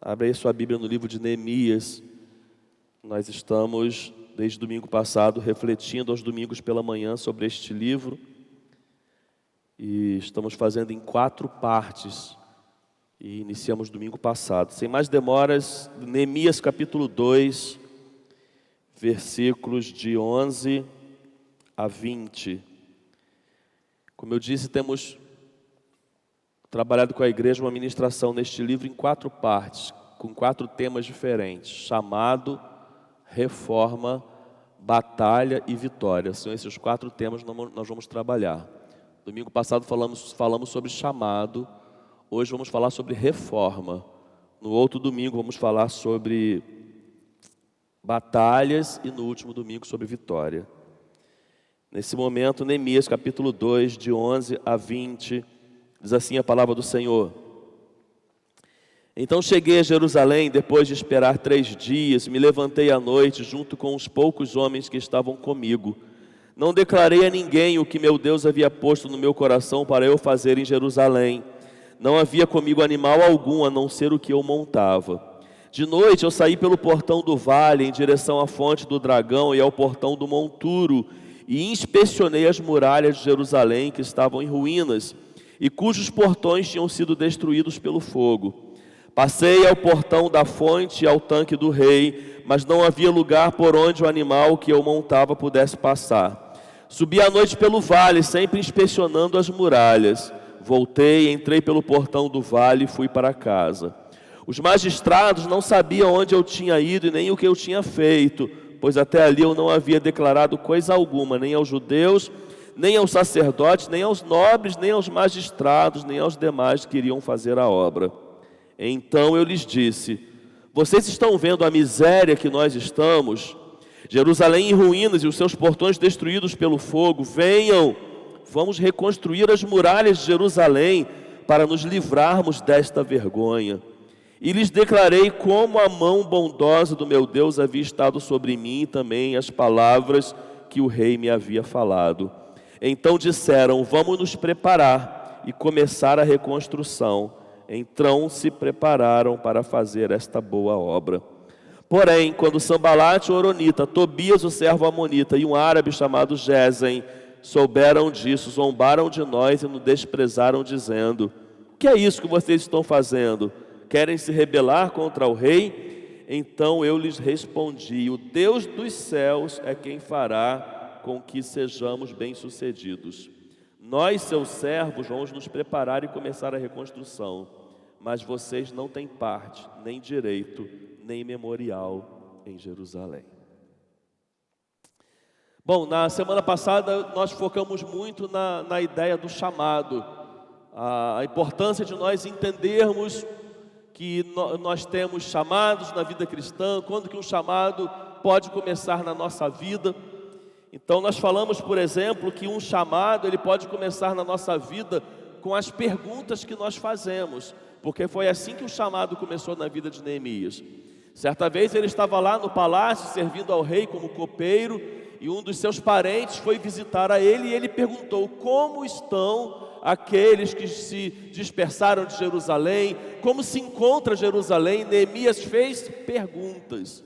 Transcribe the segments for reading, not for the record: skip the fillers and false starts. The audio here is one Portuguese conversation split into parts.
Abre aí sua Bíblia no livro de Neemias. Nós estamos, desde domingo passado, refletindo aos domingos pela manhã sobre este livro. E estamos fazendo em 4 partes. E iniciamos domingo passado. Sem mais demoras, Neemias capítulo 2, versículos de 11 a 20. Como eu disse, temos trabalhado com a igreja uma ministração neste livro em 4 partes, com 4 temas diferentes: chamado, reforma, batalha e vitória. São esses 4 temas que nós vamos trabalhar. Domingo passado falamos sobre chamado, hoje vamos falar sobre reforma. No outro domingo vamos falar sobre batalhas e no último domingo sobre vitória. Nesse momento, Neemias capítulo 2, de 11 a 20, diz assim a palavra do Senhor: Então cheguei a Jerusalém, depois de esperar 3 dias, me levantei à noite, junto com os poucos homens que estavam comigo. Não declarei a ninguém o que meu Deus havia posto no meu coração para eu fazer em Jerusalém. Não havia comigo animal algum, a não ser o que eu montava. De noite eu saí pelo portão do vale, em direção à fonte do dragão e ao portão do monturo, e inspecionei as muralhas de Jerusalém, que estavam em ruínas, e cujos portões tinham sido destruídos pelo fogo. Passei ao portão da fonte e ao tanque do rei, mas não havia lugar por onde o animal que eu montava pudesse passar. Subi à noite pelo vale, sempre inspecionando as muralhas. Voltei, entrei pelo portão do vale e fui para casa. Os magistrados não sabiam onde eu tinha ido e nem o que eu tinha feito, pois até ali eu não havia declarado coisa alguma, nem aos judeus, nem aos sacerdotes, nem aos nobres, nem aos magistrados, nem aos demais que iriam fazer a obra. Então eu lhes disse: Vocês estão vendo a miséria que nós estamos? Jerusalém em ruínas e os seus portões destruídos pelo fogo. Venham, vamos reconstruir as muralhas de Jerusalém para nos livrarmos desta vergonha. E lhes declarei como a mão bondosa do meu Deus havia estado sobre mim e também as palavras que o rei me havia falado. Então disseram: Vamos nos preparar e começar a reconstrução. Então se prepararam para fazer esta boa obra. Porém, quando Sambalate o horonita, Tobias o servo amonita e um árabe chamado Gesem souberam disso, zombaram de nós e nos desprezaram, dizendo: O que é isso que vocês estão fazendo? Querem se rebelar contra o rei? Então eu lhes respondi: O Deus dos céus é quem fará com que sejamos bem-sucedidos. Nós, seus servos, vamos nos preparar e começar a reconstrução, mas vocês não têm parte, nem direito, nem memorial em Jerusalém. Bom, na semana passada nós focamos muito na ideia do chamado, a importância de nós entendermos que nós temos chamados na vida cristã, quando que um chamado pode começar na nossa vida. Então nós falamos, por exemplo, que um chamado ele pode começar na nossa vida com as perguntas que nós fazemos, porque foi assim que o chamado começou na vida de Neemias. Certa vez ele estava lá no palácio servindo ao rei como copeiro, e um dos seus parentes foi visitar a ele, e ele perguntou: Como estão aqueles que se dispersaram de Jerusalém? Como se encontra Jerusalém? Neemias fez perguntas.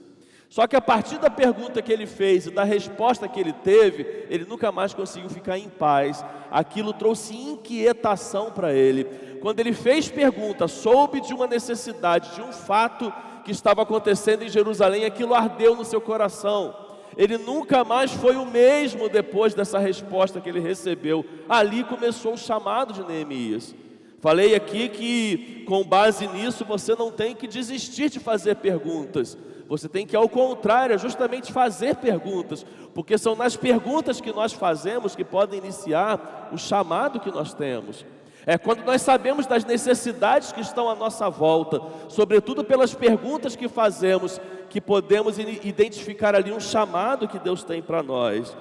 Só que a partir da pergunta que ele fez e da resposta que ele teve, ele nunca mais conseguiu ficar em paz. Aquilo trouxe inquietação para ele. Quando ele fez pergunta, soube de uma necessidade, de um fato que estava acontecendo em Jerusalém, aquilo ardeu no seu coração. Ele nunca mais foi o mesmo depois dessa resposta que ele recebeu. Ali começou o chamado de Neemias. Falei aqui que, com base nisso, você não tem que desistir de fazer perguntas. Você tem que, ao contrário, justamente fazer perguntas, porque são nas perguntas que nós fazemos que podem iniciar o chamado que nós temos. É quando nós sabemos das necessidades que estão à nossa volta, sobretudo pelas perguntas que fazemos, que podemos identificar ali um chamado que Deus tem para nós.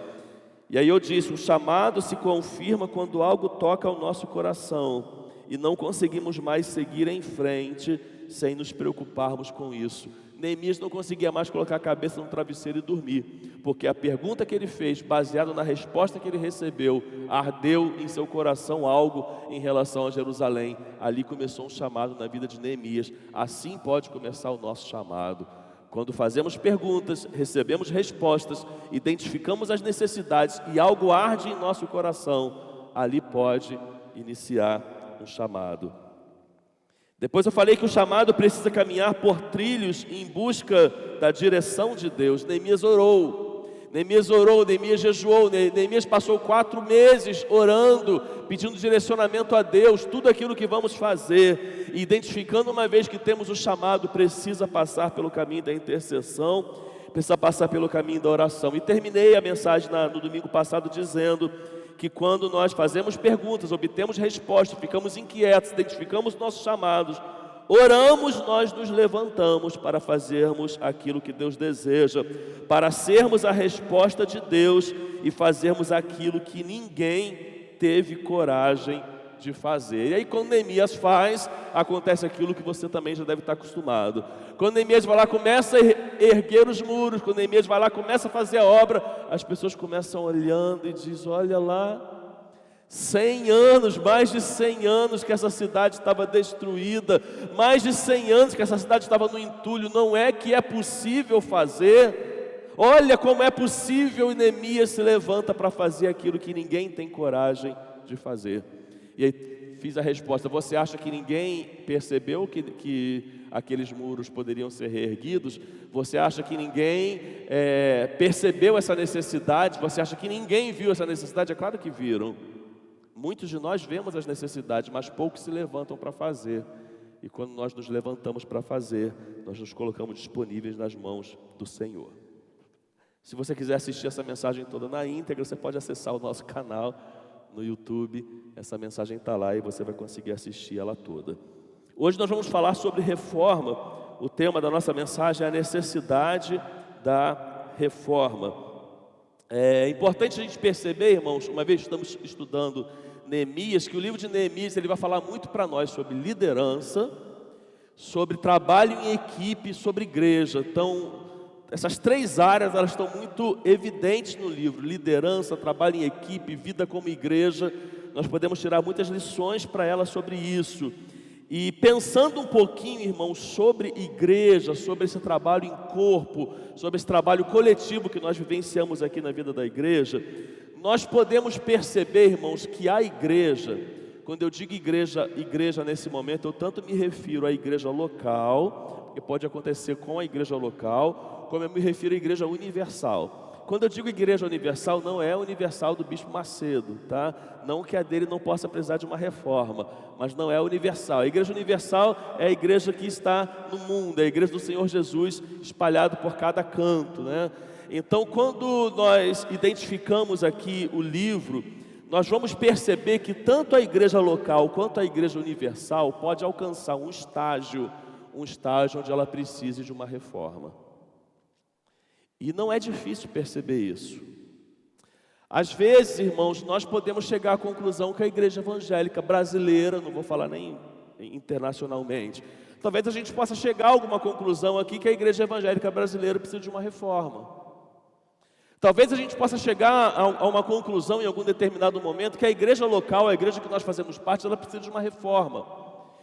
E aí eu disse: o chamado se confirma quando algo toca ao nosso coração e não conseguimos mais seguir em frente sem nos preocuparmos com isso. Neemias não conseguia mais colocar a cabeça no travesseiro e dormir, porque a pergunta que ele fez, baseado na resposta que ele recebeu, ardeu em seu coração algo em relação a Jerusalém. Ali começou um chamado na vida de Neemias. Assim pode começar o nosso chamado. Quando fazemos perguntas, recebemos respostas, identificamos as necessidades e algo arde em nosso coração, ali pode iniciar um chamado. Depois eu falei que o chamado precisa caminhar por trilhos em busca da direção de Deus. Neemias orou, Neemias jejuou, Neemias passou 4 meses orando, pedindo direcionamento a Deus, tudo aquilo que vamos fazer, e identificando uma vez que temos o chamado, precisa passar pelo caminho da intercessão, precisa passar pelo caminho da oração. E terminei a mensagem no domingo passado dizendo que quando nós fazemos perguntas, obtemos respostas, ficamos inquietos, identificamos nossos chamados, oramos, nós nos levantamos para fazermos aquilo que Deus deseja, para sermos a resposta de Deus e fazermos aquilo que ninguém teve coragem de fazer. E aí quando Neemias faz, acontece aquilo que você também já deve estar acostumado. Quando Neemias vai lá, começa a erguer os muros, quando Neemias vai lá, começa a fazer a obra, as pessoas começam olhando e dizem: olha lá, 100 anos, mais de 100 anos que essa cidade estava destruída, mais de 100 anos que essa cidade estava no entulho, não é que é possível fazer? Olha como é possível. E Neemias se levanta para fazer aquilo que ninguém tem coragem de fazer. E aí fiz a resposta: você acha que ninguém percebeu que aqueles muros poderiam ser reerguidos? Você acha que ninguém percebeu essa necessidade? Você acha que ninguém viu essa necessidade? É claro que viram. Muitos de nós vemos as necessidades, mas poucos se levantam para fazer. E quando nós nos levantamos para fazer, nós nos colocamos disponíveis nas mãos do Senhor. Se você quiser assistir essa mensagem toda na íntegra, você pode acessar o nosso canal no YouTube. Essa mensagem está lá e você vai conseguir assistir ela toda. Hoje nós vamos falar sobre reforma. O tema da nossa mensagem é a necessidade da reforma. É importante a gente perceber, irmãos, uma vez estamos estudando Neemias, que o livro de Neemias ele vai falar muito para nós sobre liderança, sobre trabalho em equipe, sobre igreja. Então, essas 3 áreas elas estão muito evidentes no livro: liderança, trabalho em equipe, vida como igreja. Nós podemos tirar muitas lições para ela sobre isso. E pensando um pouquinho, irmãos, sobre igreja, sobre esse trabalho em corpo, sobre esse trabalho coletivo que nós vivenciamos aqui na vida da igreja, nós podemos perceber, irmãos, que a igreja, quando eu digo igreja nesse momento, eu tanto me refiro à igreja local, que pode acontecer com a igreja local, como eu me refiro à igreja universal. Quando eu digo igreja universal, não é a universal do Bispo Macedo, tá? Não que a dele não possa precisar de uma reforma, mas não é a universal. A igreja universal é a igreja que está no mundo, é a igreja do Senhor Jesus espalhado por cada canto, né? Então, quando nós identificamos aqui o livro, nós vamos perceber que tanto a igreja local quanto a igreja universal pode alcançar um estágio onde ela precise de uma reforma. E não é difícil perceber isso. Às vezes, irmãos, nós podemos chegar à conclusão que a igreja evangélica brasileira, não vou falar nem internacionalmente, talvez a gente possa chegar a alguma conclusão aqui que a igreja evangélica brasileira precisa de uma reforma. Talvez a gente possa chegar a uma conclusão em algum determinado momento que a igreja local, a igreja que nós fazemos parte, ela precisa de uma reforma.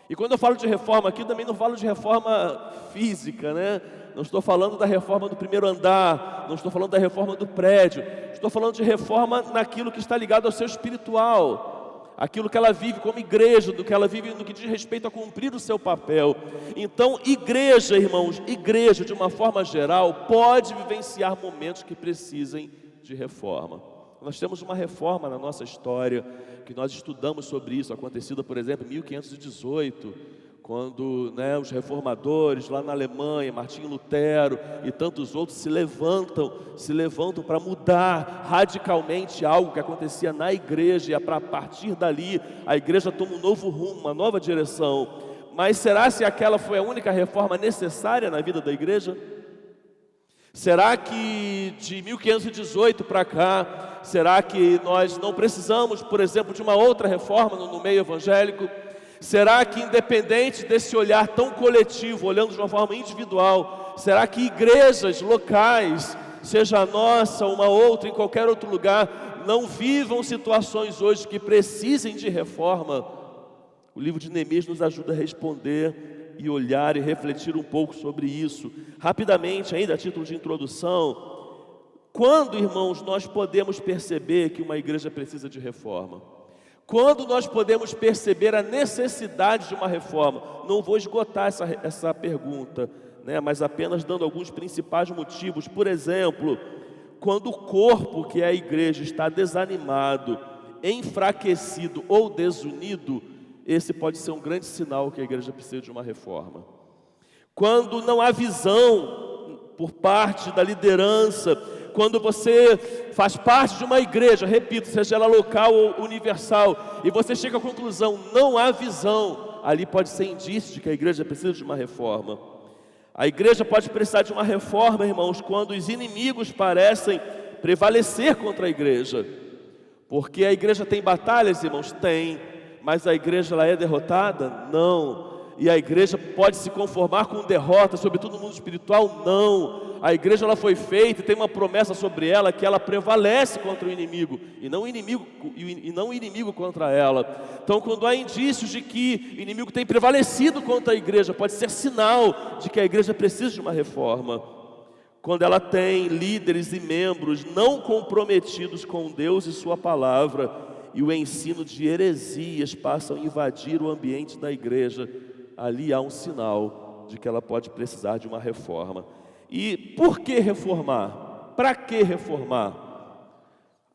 E quando eu falo de reforma aqui, também não falo de reforma física, né? Não estou falando da reforma do primeiro andar, não estou falando da reforma do prédio, estou falando de reforma naquilo que está ligado ao seu espiritual, aquilo que ela vive como igreja, do que ela vive no que diz respeito a cumprir o seu papel. Então, igreja, irmãos, igreja de uma forma geral pode vivenciar momentos que precisem de reforma. Nós temos uma reforma na nossa história, que nós estudamos sobre isso, acontecida, por exemplo, em 1518, quando os reformadores lá na Alemanha, Martinho Lutero e tantos outros se levantam para mudar radicalmente algo que acontecia na igreja, e a partir dali a igreja toma um novo rumo, uma nova direção. Mas será se aquela foi a única reforma necessária na vida da igreja? Será que de 1518 para cá, será que nós não precisamos, por exemplo, de uma outra reforma no meio evangélico? Será que, independente desse olhar tão coletivo, olhando de uma forma individual, será que igrejas locais, seja a nossa, uma outra, em qualquer outro lugar, não vivam situações hoje que precisem de reforma? O livro de Neemias nos ajuda a responder e olhar e refletir um pouco sobre isso. Rapidamente, ainda a título de introdução, quando, irmãos, nós podemos perceber que uma igreja precisa de reforma? Quando nós podemos perceber a necessidade de uma reforma? Não vou esgotar essa pergunta, né, mas apenas dando alguns principais motivos. Por exemplo, quando o corpo, que é a igreja, está desanimado, enfraquecido ou desunido, esse pode ser um grande sinal que a igreja precisa de uma reforma. Quando não há visão por parte da liderança, quando você faz parte de uma igreja, repito, seja ela local ou universal, e você chega à conclusão, não há visão, ali pode ser indício de que a igreja precisa de uma reforma. A igreja pode precisar de uma reforma, irmãos, quando os inimigos parecem prevalecer contra a igreja. Porque a igreja tem batalhas, irmãos? Tem. Mas a igreja ela é derrotada? Não. E a igreja pode se conformar com derrota, sobretudo no mundo espiritual? Não. A igreja ela foi feita e tem uma promessa sobre ela que ela prevalece contra o inimigo e não o inimigo contra ela. Então, quando há indícios de que o inimigo tem prevalecido contra a igreja, pode ser sinal de que a igreja precisa de uma reforma. Quando ela tem líderes e membros não comprometidos com Deus e sua palavra, e o ensino de heresias passam a invadir o ambiente da igreja, ali há um sinal de que ela pode precisar de uma reforma. E por que reformar? Para que reformar?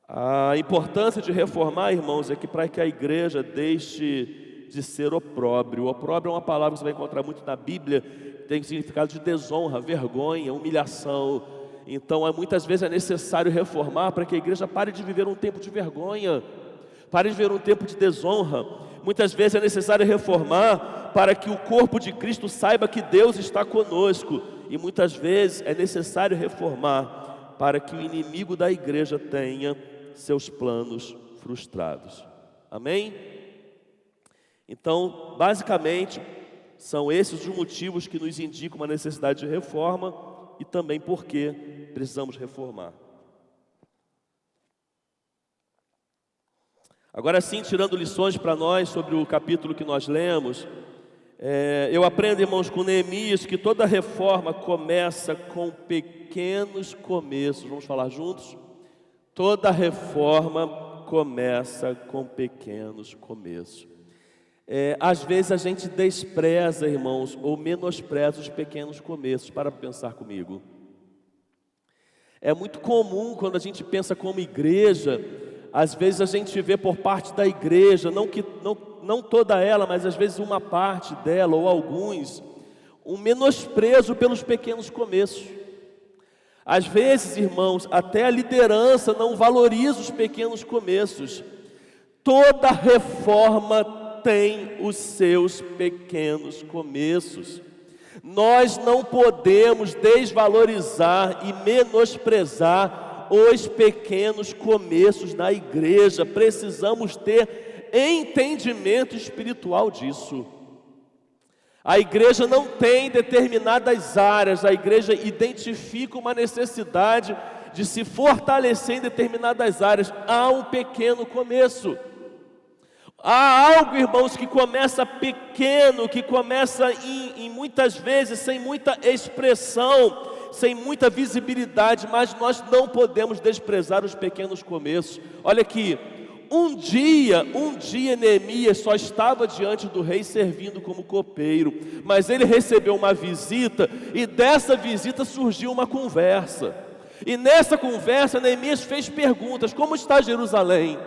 A importância de reformar, irmãos, é que para que a igreja deixe de ser opróbrio. Opróbrio é uma palavra que você vai encontrar muito na Bíblia, tem significado de desonra, vergonha, humilhação. Então, muitas vezes é necessário reformar para que a igreja pare de viver um tempo de vergonha, pare de viver um tempo de desonra. Muitas vezes é necessário reformar para que o corpo de Cristo saiba que Deus está conosco. E muitas vezes é necessário reformar para que o inimigo da igreja tenha seus planos frustrados. Amém? Então, basicamente, são esses os motivos que nos indicam uma necessidade de reforma e também por que precisamos reformar. Agora sim, tirando lições para nós sobre o capítulo que nós lemos, eu aprendo, irmãos, com Neemias, que toda reforma começa com pequenos começos. Vamos falar juntos? Toda reforma começa com pequenos começos. Às vezes a gente despreza, irmãos, ou menospreza os pequenos começos. Para pensar comigo. É muito comum quando a gente pensa como igreja, às vezes a gente vê por parte da igreja, não toda ela, mas às vezes uma parte dela ou alguns, um menosprezo pelos pequenos começos. Às vezes, irmãos, até a liderança não valoriza os pequenos começos. Toda reforma tem os seus pequenos começos. Nós não podemos desvalorizar e menosprezar os pequenos começos na igreja. Precisamos ter entendimento espiritual disso. A igreja não tem determinadas áreas, a igreja identifica uma necessidade de se fortalecer em determinadas áreas. Há um pequeno começo. Há algo, irmãos, que começa pequeno, que começa em muitas vezes sem muita expressão, sem muita visibilidade, mas nós não podemos desprezar os pequenos começos. Olha aqui, um dia Neemias só estava diante do rei servindo como copeiro, mas ele recebeu uma visita e dessa visita surgiu uma conversa. E nessa conversa Neemias fez perguntas: como está Jerusalém?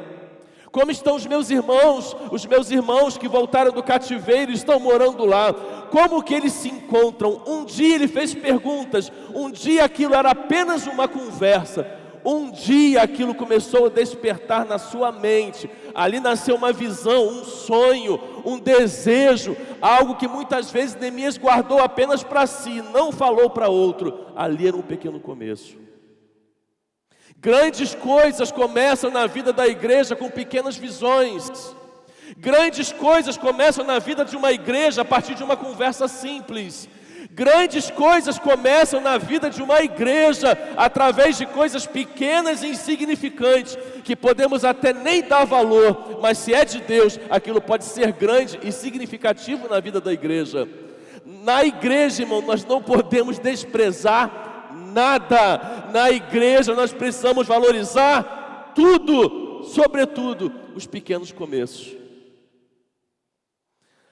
Como estão os meus irmãos que voltaram do cativeiro e estão morando lá? Como que eles se encontram? Um dia ele fez perguntas, um dia aquilo era apenas uma conversa, um dia aquilo começou a despertar na sua mente. Ali nasceu uma visão, um sonho, um desejo, algo que muitas vezes Neemias guardou apenas para si, não falou para outro. Ali era um pequeno começo. Grandes coisas começam na vida da igreja com pequenas visões. Grandes coisas começam na vida de uma igreja a partir de uma conversa simples. Grandes coisas começam na vida de uma igreja através de coisas pequenas e insignificantes, que podemos até nem dar valor, mas se é de Deus, aquilo pode ser grande e significativo na vida da igreja. Na igreja, irmão, nós não podemos desprezar nada. Na igreja nós precisamos valorizar tudo, sobretudo os pequenos começos.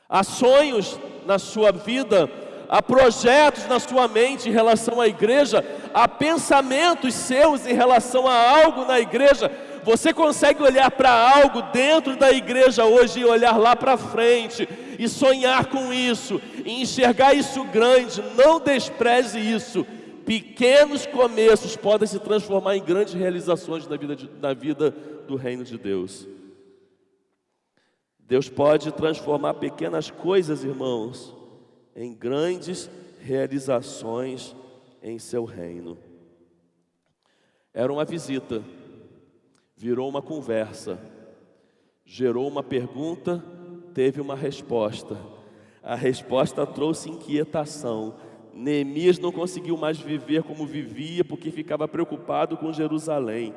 Há sonhos na sua vida, há projetos na sua mente em relação à igreja, há pensamentos seus em relação a algo na igreja. Você consegue olhar para algo dentro da igreja hoje e olhar lá para frente e sonhar com isso, e enxergar isso grande. Não despreze isso. Pequenos começos podem se transformar em grandes realizações na vida do reino de Deus. Deus pode transformar pequenas coisas, irmãos, em grandes realizações em seu reino. Era uma visita, virou uma conversa, gerou uma pergunta, teve uma resposta. A resposta trouxe inquietação. Neemias não conseguiu mais viver como vivia, porque ficava preocupado com Jerusalém.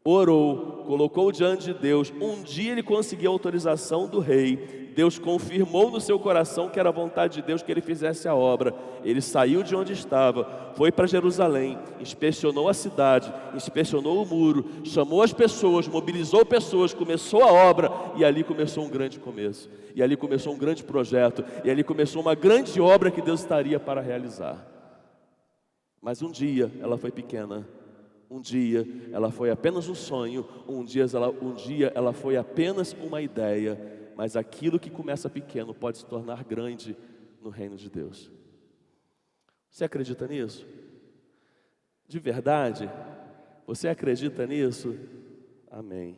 Orou, colocou diante de Deus. Um dia ele conseguiu a autorização do rei. Deus confirmou no seu coração que era a vontade de Deus que ele fizesse a obra. Ele saiu de onde estava, foi para Jerusalém, inspecionou a cidade, inspecionou o muro, chamou as pessoas, mobilizou pessoas, começou a obra, e ali começou um grande começo, e ali começou um grande projeto, e ali começou uma grande obra que Deus estaria para realizar. Mas um dia ela foi pequena. Um dia ela foi apenas um sonho, um dia ela foi apenas uma ideia, mas aquilo que começa pequeno pode se tornar grande no reino de Deus. Você acredita nisso? De verdade? Você acredita nisso? Amém.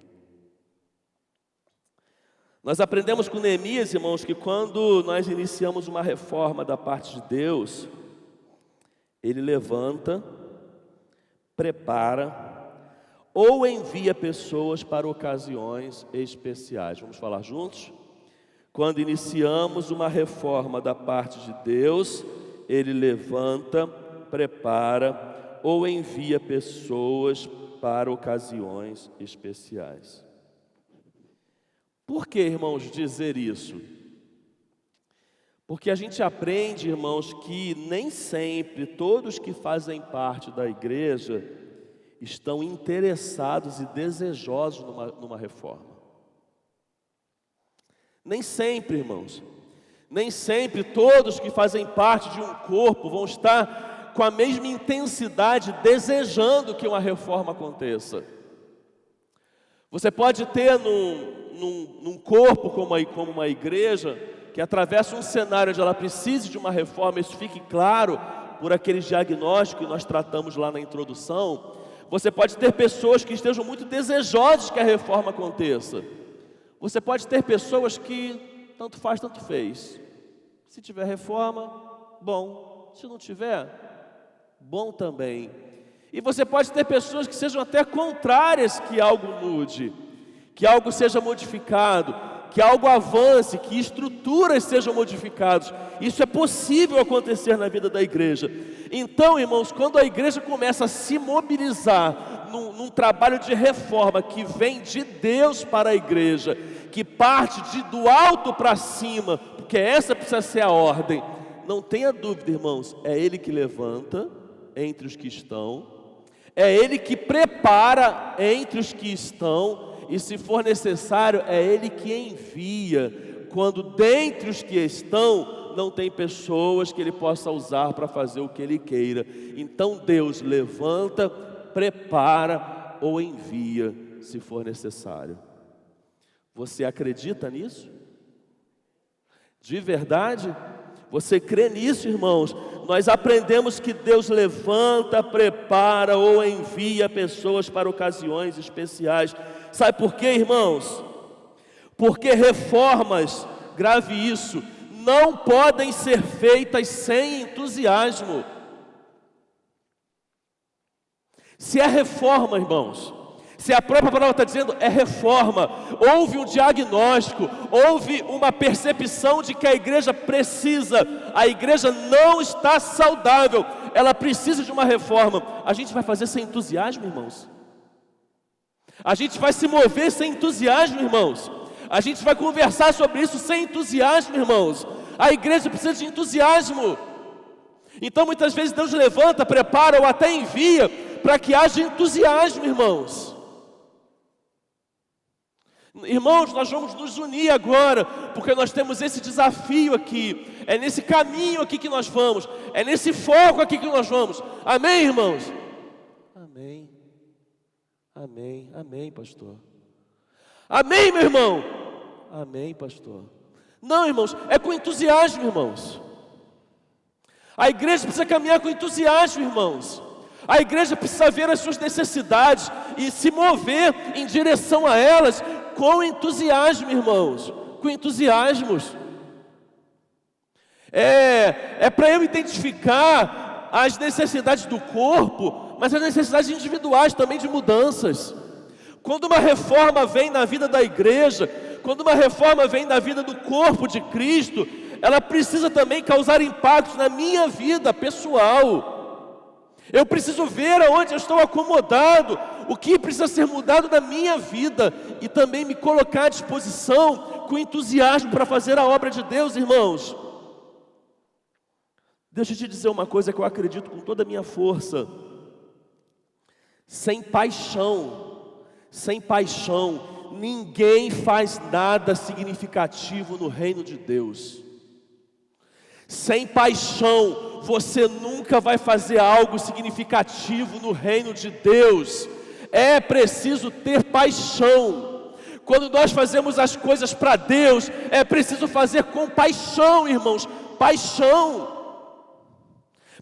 Nós aprendemos com Neemias, irmãos, que quando nós iniciamos uma reforma da parte de Deus, Ele levanta, prepara ou envia pessoas para ocasiões especiais. Vamos falar juntos? Quando iniciamos uma reforma da parte de Deus, Ele levanta, prepara ou envia pessoas para ocasiões especiais. Por que, irmãos, dizer isso? Porque a gente aprende, irmãos, que nem sempre todos que fazem parte da igreja estão interessados e desejosos numa reforma. Nem sempre, irmãos, nem sempre todos que fazem parte de um corpo vão estar com a mesma intensidade desejando que uma reforma aconteça. Você pode ter num corpo como uma igreja que atravessa um cenário onde ela precise de uma reforma, isso fique claro por aqueles diagnósticos que nós tratamos lá na introdução. Você pode ter pessoas que estejam muito desejosas que a reforma aconteça. Você pode ter pessoas que tanto faz, tanto fez. Se tiver reforma, bom. Se não tiver, bom também. E você pode ter pessoas que sejam até contrárias que algo mude, que algo seja modificado, que algo avance, que estruturas sejam modificadas. Isso é possível acontecer na vida da igreja. Então, irmãos, quando a igreja começa a se mobilizar num trabalho de reforma que vem de Deus para a igreja, que parte do alto para cima, porque essa precisa ser a ordem, não tenha dúvida, irmãos, é Ele que levanta entre os que estão, é Ele que prepara entre os que estão, e se for necessário, é Ele que envia, quando dentre os que estão, não tem pessoas que Ele possa usar para fazer o que Ele queira. Então Deus levanta, prepara ou envia, se for necessário. Você acredita nisso? De verdade? Você crê nisso, irmãos? Nós aprendemos que Deus levanta, prepara ou envia pessoas para ocasiões especiais. Sabe por quê, irmãos? Porque reformas, grave isso, não podem ser feitas sem entusiasmo. Se a reforma, irmãos, Se a própria palavra está dizendo, é reforma. Houve um diagnóstico, houve uma percepção de que a igreja precisa. A igreja não está saudável, ela precisa de uma reforma. A gente vai fazer sem entusiasmo, irmãos? A gente vai se mover sem entusiasmo, irmãos? A gente vai conversar sobre isso sem entusiasmo, irmãos? A igreja precisa de entusiasmo. Então muitas vezes Deus levanta, prepara ou até envia para que haja entusiasmo, irmãos. Irmãos, nós vamos nos unir agora, porque nós temos esse desafio aqui. É nesse caminho aqui que nós vamos, é nesse foco aqui que nós vamos. Amém, irmãos? Amém. Amém, amém, pastor. Amém, meu irmão? Amém, pastor. Não, irmãos, é com entusiasmo, irmãos. A igreja precisa caminhar com entusiasmo, irmãos. A igreja precisa ver as suas necessidades e se mover em direção a elas com entusiasmo, irmãos. Com entusiasmos. É para eu identificar as necessidades do corpo, mas as necessidades individuais também de mudanças. Quando uma reforma vem na vida da igreja, quando uma reforma vem na vida do corpo de Cristo, ela precisa também causar impactos na minha vida pessoal. Eu preciso ver aonde eu estou acomodado, o que precisa ser mudado na minha vida, e também me colocar à disposição com entusiasmo para fazer a obra de Deus, irmãos. Deixa eu te dizer uma coisa que eu acredito com toda a minha força. Sem paixão, ninguém faz nada significativo no reino de Deus. Sem paixão, você nunca vai fazer algo significativo no reino de Deus. É preciso ter paixão. Quando nós fazemos as coisas para Deus, é preciso fazer com paixão, irmãos. Paixão.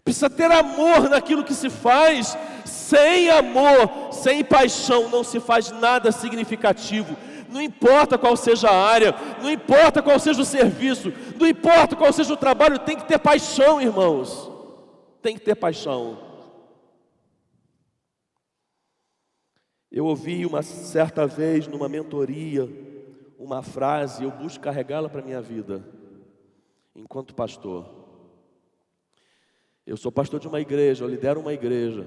Precisa ter amor naquilo que se faz. Sem amor, sem paixão, não se faz nada significativo. Não importa qual seja a área, não importa qual seja o serviço, não importa qual seja o trabalho, tem que ter paixão, irmãos. Tem que ter paixão. Eu ouvi uma certa vez numa mentoria uma frase, eu busco carregá-la para a minha vida, enquanto pastor. Eu sou pastor de uma igreja, eu lidero uma igreja.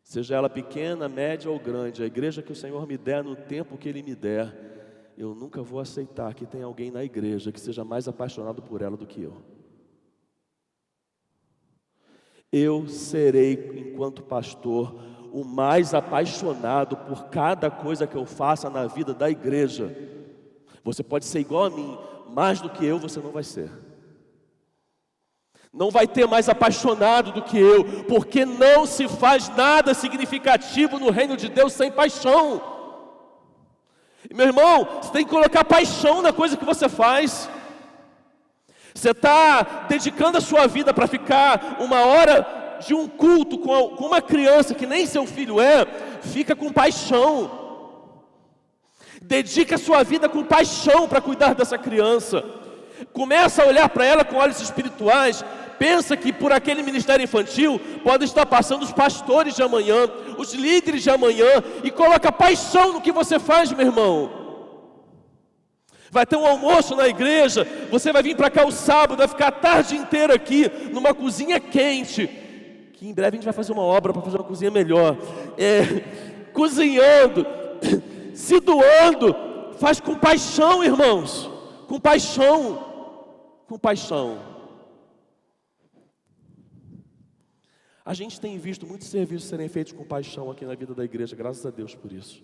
Seja ela pequena, média ou grande, a igreja que o Senhor me der no tempo que Ele me der, eu nunca vou aceitar que tenha alguém na igreja que seja mais apaixonado por ela do que eu. Eu serei, enquanto pastor, o mais apaixonado por cada coisa que eu faça na vida da igreja. Você pode ser igual a mim, mais do que eu você não vai ser. Não vai ter mais apaixonado do que eu, porque não se faz nada significativo no reino de Deus sem paixão. E, meu irmão, você tem que colocar paixão na coisa que você faz. Você está dedicando a sua vida para ficar uma hora de um culto com uma criança que nem seu filho é, fica com paixão. Dedica a sua vida com paixão para cuidar dessa criança. Começa a olhar para ela com olhos espirituais. Pensa que por aquele ministério infantil podem estar passando os pastores de amanhã, os líderes de amanhã, e coloca paixão no que você faz, meu irmão. Vai ter um almoço na igreja, você vai vir para cá o sábado, vai ficar a tarde inteira aqui, numa cozinha quente, que em breve a gente vai fazer uma obra para fazer uma cozinha melhor, cozinhando, se doando, faz com paixão, irmãos, com paixão, com paixão. A gente tem visto muitos serviços serem feitos com paixão aqui na vida da igreja, graças a Deus por isso.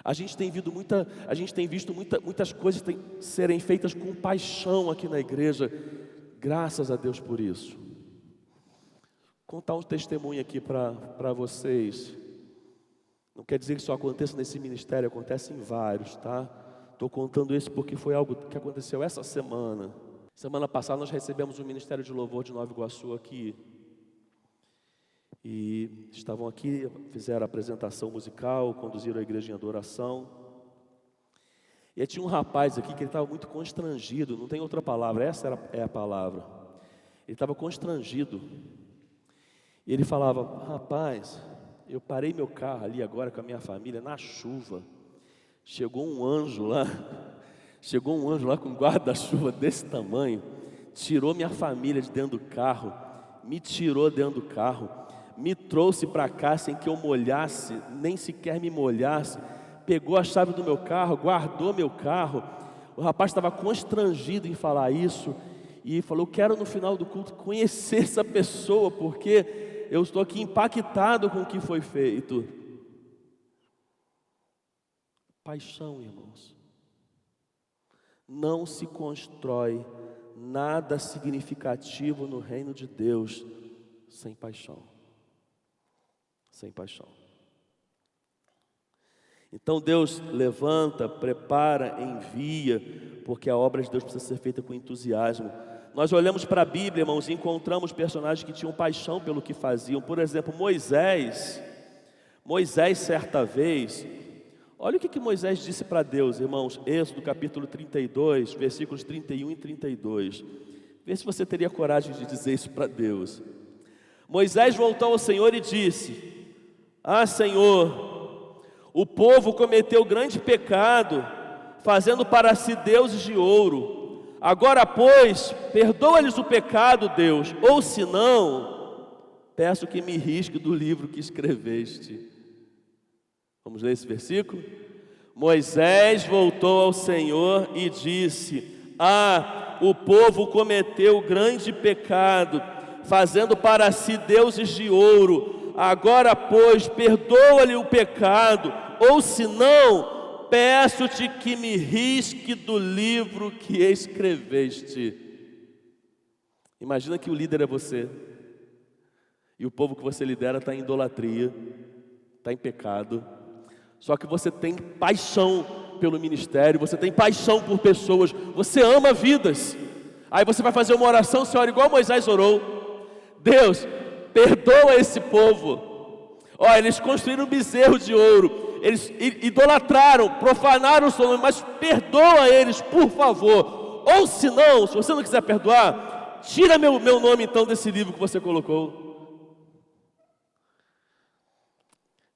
A gente tem visto muitas coisas serem feitas com paixão aqui na igreja, graças a Deus por isso. Contar um testemunho aqui para vocês. Não quer dizer que só aconteça nesse ministério, acontece em vários, tá? Estou contando isso porque foi algo que aconteceu essa semana. Semana passada nós recebemos o Ministério de Louvor de Nova Iguaçu aqui. E estavam aqui, fizeram a apresentação musical, conduziram a igreja em adoração. E aí tinha um rapaz aqui que ele estava muito constrangido, não tem outra palavra, essa é a palavra. Ele estava constrangido. E ele falava, rapaz, eu parei meu carro ali agora com a minha família, na chuva. Chegou um anjo lá com um guarda-chuva desse tamanho, tirou minha família de dentro do carro, me tirou dentro do carro, me trouxe para cá sem que eu molhasse, nem sequer me molhasse, pegou a chave do meu carro, guardou meu carro. O rapaz estava constrangido em falar isso e falou: eu quero no final do culto conhecer essa pessoa, porque eu estou aqui impactado com o que foi feito. Paixão, irmãos. Não se constrói nada significativo no reino de Deus sem paixão. Sem paixão. Então Deus levanta, prepara, envia, porque a obra de Deus precisa ser feita com entusiasmo. Nós olhamos para a Bíblia, irmãos, e encontramos personagens que tinham paixão pelo que faziam. Por exemplo, Moisés, certa vez, olha o que Moisés disse para Deus, irmãos. Êxodo capítulo 32, versículos 31 e 32. Vê se você teria coragem de dizer isso para Deus. Moisés voltou ao Senhor e disse: ah, Senhor, o povo cometeu grande pecado, fazendo para si deuses de ouro. Agora, pois, perdoa-lhes o pecado, Deus, ou se não, peço que me risque do livro que escreveste. Vamos ler esse versículo? Moisés voltou ao Senhor e disse: ah, o povo cometeu grande pecado, fazendo para si deuses de ouro. Agora, pois, perdoa-lhe o pecado, ou se não, peço-te que me risque do livro que escreveste. Imagina que o líder é você, e o povo que você lidera está em idolatria, está em pecado. Só que você tem paixão pelo ministério, você tem paixão por pessoas, você ama vidas. Aí você vai fazer uma oração, você ora igual Moisés orou: Deus, perdoa esse povo. Olha, eles construíram um bezerro de ouro, eles idolatraram, profanaram o seu nome, mas perdoa eles, por favor. Ou se não, se você não quiser perdoar, tira meu nome então desse livro que você colocou.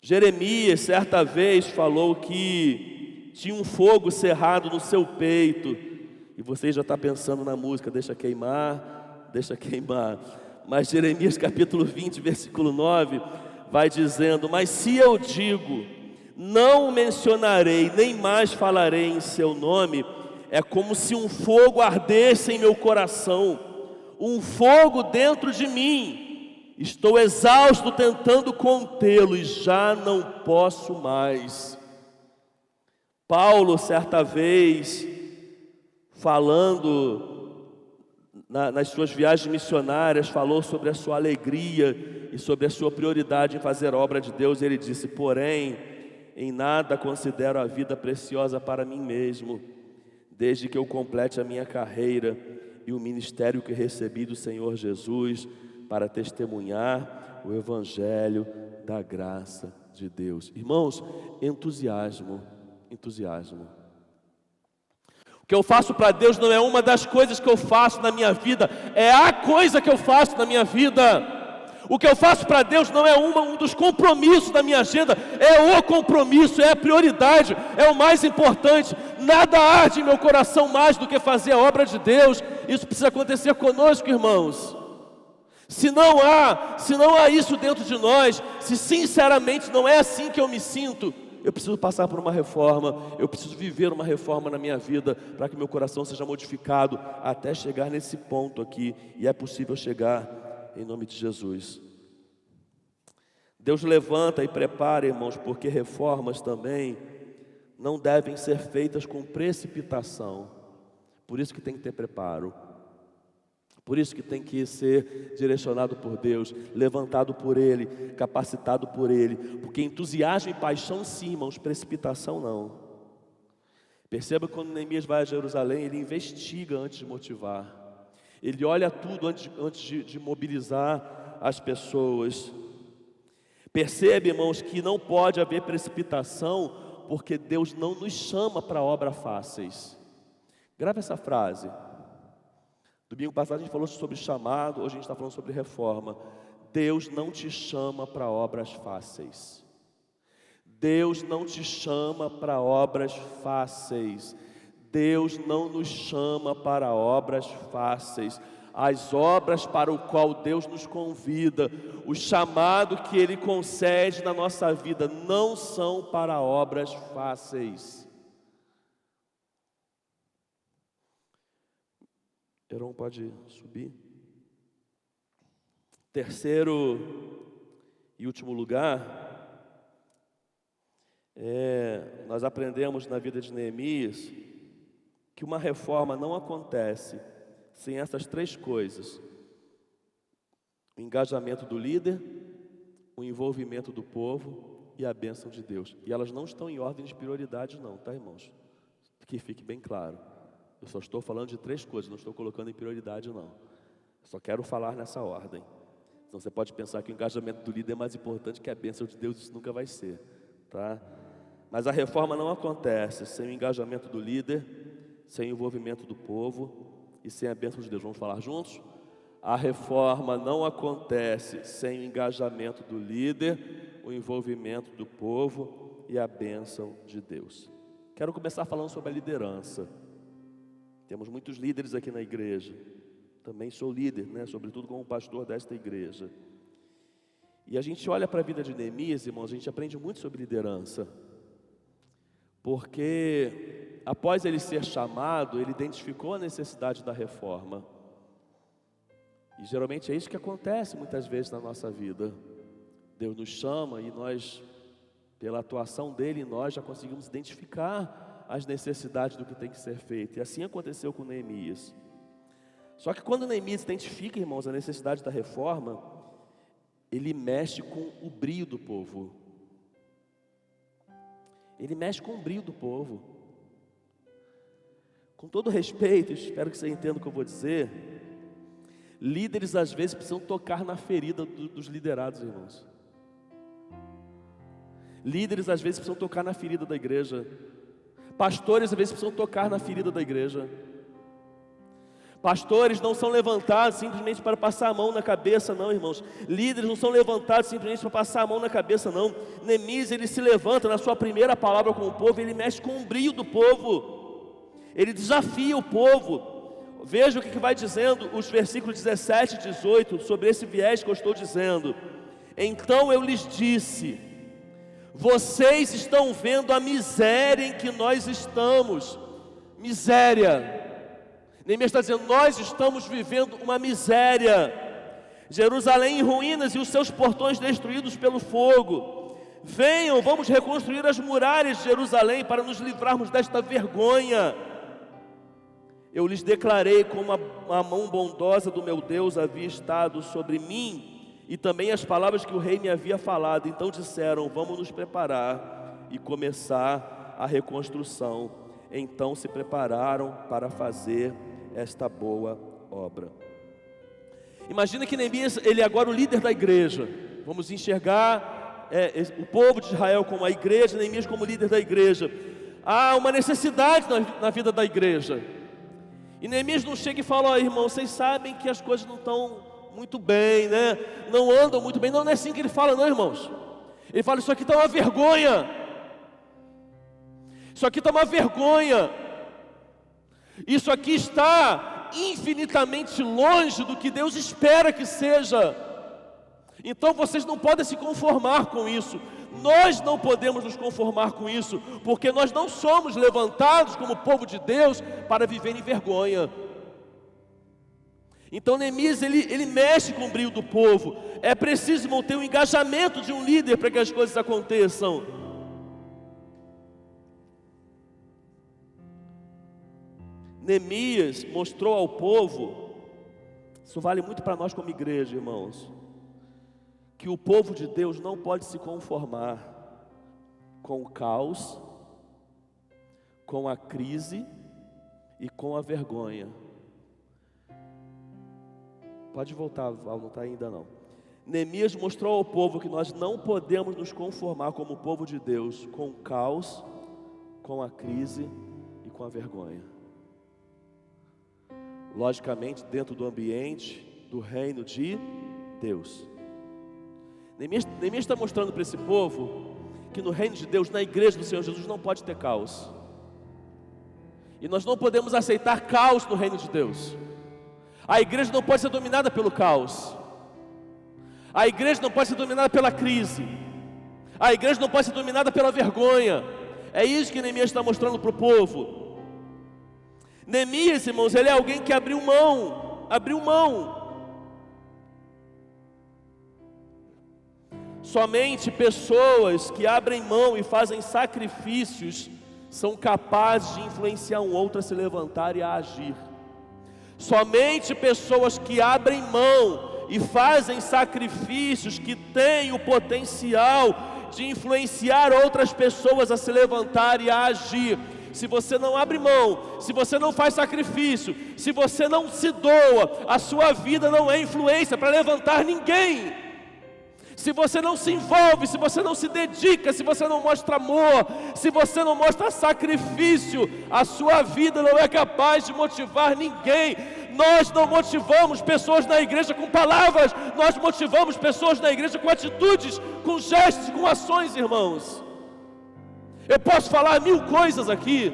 Jeremias, certa vez, falou que tinha um fogo cerrado no seu peito. E você já está pensando na música, deixa queimar, deixa queimar. Mas Jeremias capítulo 20, versículo 9, vai dizendo: mas se eu digo, não o mencionarei, nem mais falarei em seu nome, é como se um fogo ardesse em meu coração, um fogo dentro de mim. Estou exausto tentando contê-lo e já não posso mais. Paulo, certa vez, falando nas suas viagens missionárias, falou sobre a sua alegria e sobre a sua prioridade em fazer a obra de Deus. Ele disse: porém, em nada considero a vida preciosa para mim mesmo, desde que eu complete a minha carreira e o ministério que recebi do Senhor Jesus, para testemunhar o Evangelho da graça de Deus. Irmãos, entusiasmo. O que eu faço para Deus não é uma das coisas que eu faço na minha vida, é a coisa que eu faço na minha vida. O que eu faço para Deus não é um dos compromissos da minha agenda, é o compromisso, é a prioridade, é o mais importante. Nada arde em meu coração mais do que fazer a obra de Deus. Isso precisa acontecer conosco, irmãos. Se não há isso dentro de nós, se sinceramente não é assim que eu me sinto, eu preciso passar por uma reforma, eu preciso viver uma reforma na minha vida, para que meu coração seja modificado, até chegar nesse ponto aqui, e é possível chegar em nome de Jesus. Deus levanta e prepara, irmãos, porque reformas também não devem ser feitas com precipitação, por isso que tem que ter preparo. Por isso que tem que ser direcionado por Deus, levantado por Ele, capacitado por Ele. Porque entusiasmo e paixão sim, irmãos, precipitação não. Perceba que quando Neemias vai a Jerusalém, ele investiga antes de motivar. Ele olha tudo antes de mobilizar as pessoas. Percebe, irmãos, que não pode haver precipitação, porque Deus não nos chama para obras fáceis. Grave essa frase. Domingo passado a gente falou sobre chamado, hoje a gente está falando sobre reforma. Deus não te chama para obras fáceis. Deus não te chama para obras fáceis. Deus não nos chama para obras fáceis. As obras para o qual Deus nos convida, o chamado que Ele concede na nossa vida, não são para obras fáceis. Heron pode subir. Terceiro e último lugar, nós aprendemos na vida de Neemias que uma reforma não acontece sem essas três coisas: o engajamento do líder, o envolvimento do povo e a bênção de Deus. E elas não estão em ordem de prioridade não, tá, irmãos? Que fique bem claro. Eu só estou falando de três coisas, não estou colocando em prioridade não. Eu só quero falar nessa ordem. Então você pode pensar que o engajamento do líder é mais importante que a bênção de Deus, isso nunca vai ser, tá? Mas a reforma não acontece sem o engajamento do líder, sem o envolvimento do povo e sem a bênção de Deus. Vamos falar juntos? A reforma não acontece sem o engajamento do líder, o envolvimento do povo e a bênção de Deus. Quero começar falando sobre a liderança. Temos muitos líderes aqui na igreja. Também sou líder, sobretudo como pastor desta igreja. E a gente olha para a vida de Neemias, irmãos, a gente aprende muito sobre liderança. Porque após ele ser chamado, ele identificou a necessidade da reforma. E geralmente é isso que acontece muitas vezes na nossa vida. Deus nos chama e nós, pela atuação dele, nós já conseguimos identificar as necessidades do que tem que ser feito. E assim aconteceu com Neemias. Só que quando Neemias identifica, irmãos, a necessidade da reforma, ele mexe com o brio do povo. Ele mexe com o brio do povo. Com todo respeito, espero que você entenda o que eu vou dizer. Líderes às vezes precisam tocar na ferida dos liderados, irmãos. Líderes às vezes precisam tocar na ferida da igreja. Pastores às vezes precisam tocar na ferida da igreja. Pastores não são levantados simplesmente para passar a mão na cabeça, não, irmãos. Líderes não são levantados simplesmente para passar a mão na cabeça, não. Neemias, ele se levanta na sua primeira palavra com o povo, ele mexe com o brio do povo. Ele desafia o povo. Veja o que vai dizendo os versículos 17 e 18 sobre esse viés que eu estou dizendo. Então eu lhes disse: vocês estão vendo a miséria em que nós estamos. Miséria. Neemias está dizendo: nós estamos vivendo uma miséria. Jerusalém em ruínas e os seus portões destruídos pelo fogo. Venham, vamos reconstruir as muralhas de Jerusalém para nos livrarmos desta vergonha. Eu lhes declarei como a mão bondosa do meu Deus havia estado sobre mim, e também as palavras que o rei me havia falado. Então disseram: vamos nos preparar e começar a reconstrução. Então se prepararam para fazer esta boa obra. Imagina que Neemias, ele é agora o líder da igreja. Vamos enxergar o povo de Israel como a igreja, Neemias como líder da igreja. Há uma necessidade na vida da igreja. E Neemias não chega e fala: ó, irmão, vocês sabem que as coisas não estão muito bem, não andam muito bem. Não é assim que ele fala, não, irmãos. Ele fala: isso aqui está uma vergonha. Isso aqui está uma vergonha. Isso aqui está infinitamente longe do que Deus espera que seja. Então vocês não podem se conformar com isso. Nós não podemos nos conformar com isso, porque nós não somos levantados como povo de Deus para viver em vergonha. Então Neemias, ele mexe com o brio do povo. É preciso manter o engajamento de um líder para que as coisas aconteçam. Neemias mostrou ao povo, isso vale muito para nós como igreja, irmãos, que o povo de Deus não pode se conformar com o caos, com a crise e com a vergonha. Pode voltar, Val, não está ainda não. Neemias mostrou ao povo que nós não podemos nos conformar como povo de Deus com o caos, com a crise e com a vergonha. Logicamente dentro do ambiente do reino de Deus. Neemias está mostrando para esse povo que no reino de Deus, na igreja do Senhor Jesus, não pode ter caos. E nós não podemos aceitar caos no reino de Deus. A igreja não pode ser dominada pelo caos. A igreja não pode ser dominada pela crise. A igreja não pode ser dominada pela vergonha. É isso que Neemias está mostrando para o povo. Neemias, irmãos, ele é alguém que abriu mão. Somente pessoas que abrem mão e fazem sacrifícios são capazes de influenciar um outro a se levantar e a agir. Somente pessoas que abrem mão e fazem sacrifícios que têm o potencial de influenciar outras pessoas a se levantar e a agir. Se você não abre mão, se você não faz sacrifício, se você não se doa, a sua vida não é influência para levantar ninguém. Se você não se envolve, se você não se dedica, se você não mostra amor, se você não mostra sacrifício, a sua vida não é capaz de motivar ninguém. Nós não motivamos pessoas na igreja com palavras, nós motivamos pessoas na igreja com atitudes, com gestos, com ações, irmãos. Eu posso falar 1000 coisas aqui,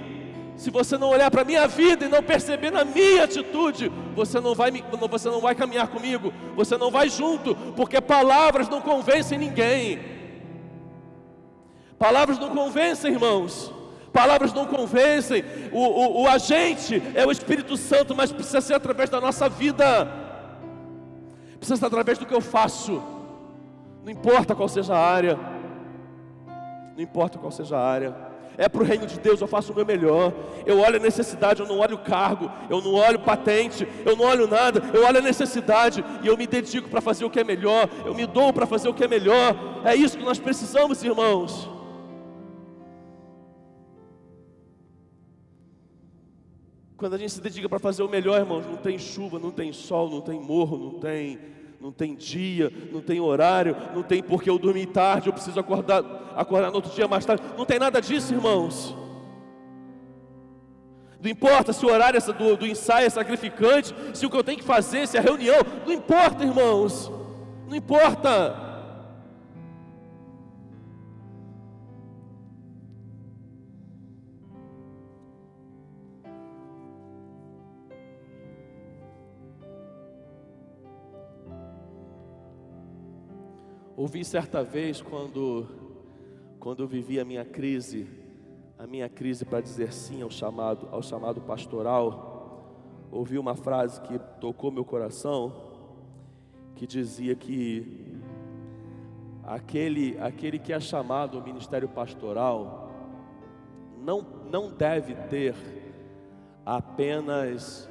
se você não olhar para a minha vida e não perceber na minha atitude, você não vai caminhar comigo, você não vai junto, porque palavras não convencem ninguém. Palavras não convencem, irmãos. Palavras não convencem. O agente é o Espírito Santo, mas precisa ser através da nossa vida. Precisa ser através do que eu faço. Não importa qual seja a área. Não importa qual seja a área. É para o reino de Deus, eu faço o meu melhor. Eu olho a necessidade, eu não olho o cargo, eu não olho patente, eu não olho nada, eu olho a necessidade e eu me dedico para fazer o que é melhor, eu me dou para fazer o que é melhor. É isso que nós precisamos, irmãos. Quando a gente se dedica para fazer o melhor, irmãos, não tem chuva, não tem sol, não tem morro, não tem dia, não tem horário, não tem porque eu dormi tarde, eu preciso acordar no outro dia mais tarde. Não tem nada disso, irmãos. Não importa se o horário do ensaio é sacrificante, se o que eu tenho que fazer, se é reunião. Não importa, irmãos. Não importa. Ouvi certa vez, quando eu vivi a minha crise para dizer sim ao chamado pastoral, ouvi uma frase que tocou meu coração, que dizia que aquele que é chamado ao ministério pastoral não deve ter apenas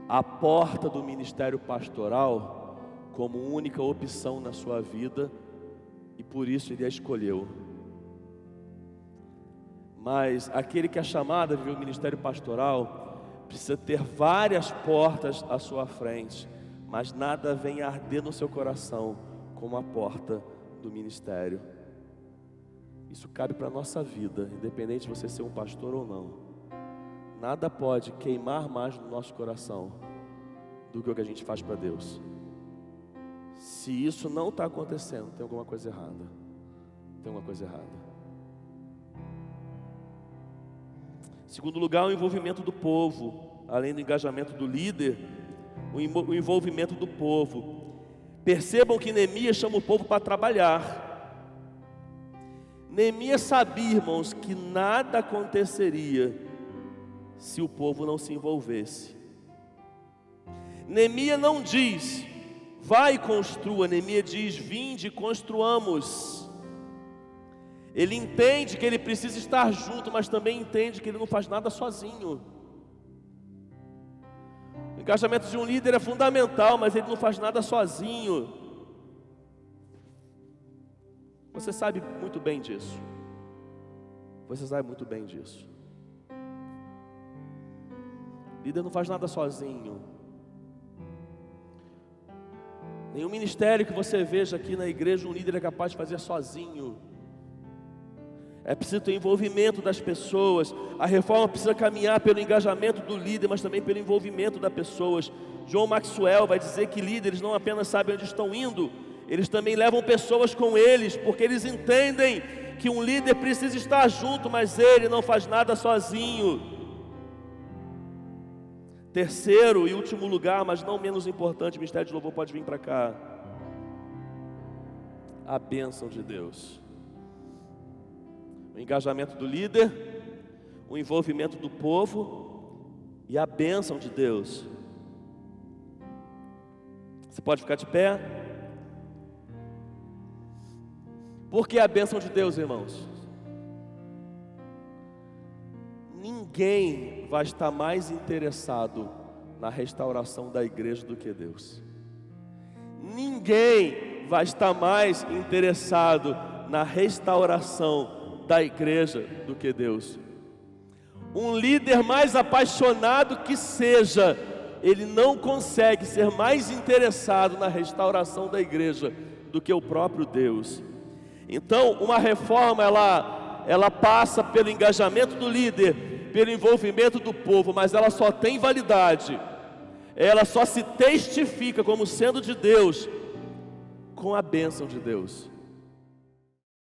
a porta do ministério pastoral como única opção na sua vida, e por isso ele a escolheu. Mas aquele que é chamado a viver o ministério pastoral precisa ter várias portas à sua frente, mas nada vem a arder no seu coração como a porta do ministério. Isso cabe para a nossa vida, independente de você ser um pastor ou não. Nada pode queimar mais no nosso coração do que o que a gente faz para Deus. Se isso não está acontecendo, tem alguma coisa errada. Tem alguma coisa errada. Segundo lugar, o envolvimento do povo. Além do engajamento do líder, o envolvimento do povo. Percebam que Neemias chama o povo para trabalhar. Neemias sabia, irmãos, que nada aconteceria se o povo não se envolvesse. Neemias não diz: vai e construa. Neemias diz: vinde e construamos. Ele entende que ele precisa estar junto, mas também entende que ele não faz nada sozinho. O engajamento de um líder é fundamental, mas ele não faz nada sozinho. Você sabe muito bem disso. Você sabe muito bem disso. O líder não faz nada sozinho. Nenhum ministério que você veja aqui na igreja, um líder é capaz de fazer sozinho. É preciso ter envolvimento das pessoas. A reforma precisa caminhar pelo engajamento do líder, mas também pelo envolvimento das pessoas. John Maxwell vai dizer que líderes não apenas sabem onde estão indo, eles também levam pessoas com eles, porque eles entendem que um líder precisa estar junto, mas ele não faz nada sozinho. Terceiro e último lugar, mas não menos importante, o Ministério de Louvor pode vir para cá. A bênção de Deus. O engajamento do líder, o envolvimento do povo e a bênção de Deus. Você pode ficar de pé? Por que a bênção de Deus, irmãos? Ninguém vai estar mais interessado na restauração da igreja do que Deus. Ninguém vai estar mais interessado na restauração da igreja do que Deus. Um líder mais apaixonado que seja, ele não consegue ser mais interessado na restauração da igreja do que o próprio Deus. Então, uma reforma, ela passa pelo engajamento do líder, pelo envolvimento do povo, mas ela só tem validade, ela só se testifica como sendo de Deus, com a bênção de Deus.